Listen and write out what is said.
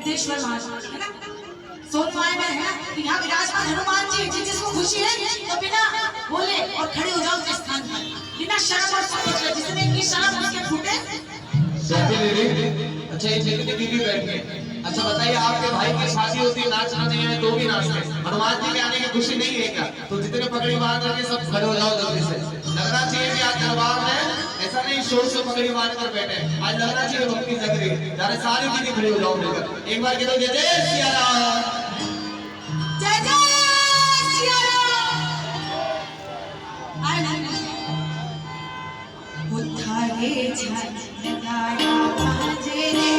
सिद्धेश्वर महाराज है ना, सोनवाय में है ना, यहाँ विराजमान हनुमान जी, जिसको खुशी है तो बिना बोले और खड़े हो जाओ उस स्थान पर, बिना शर्म और संकोच, जिसने की शर्म उसके फूटे। अच्छा ये चलिए दीदी बैठ गए। अच्छा बताइए, आपके भाई की शादी होती है, नाचना नहीं है तो भी नाचते, हनुमान जी के आने की खुशी नहीं है क्या? तो जितने पगड़ी बांध रखे सब खड़े हो जाओ जल्दी से। लगना चाहिए कि आज दरबार में ऐसा नहीं शोर से पगड़ी बांध कर बैठे, आज लगना चाहिए भक्ति जग रही। सारे सारी दीदी खड़े हो जाओ मिलकर एक बार कह दो जय जय सिया राम, जय जय सिया राम। उठाए झंडाया बाजे रे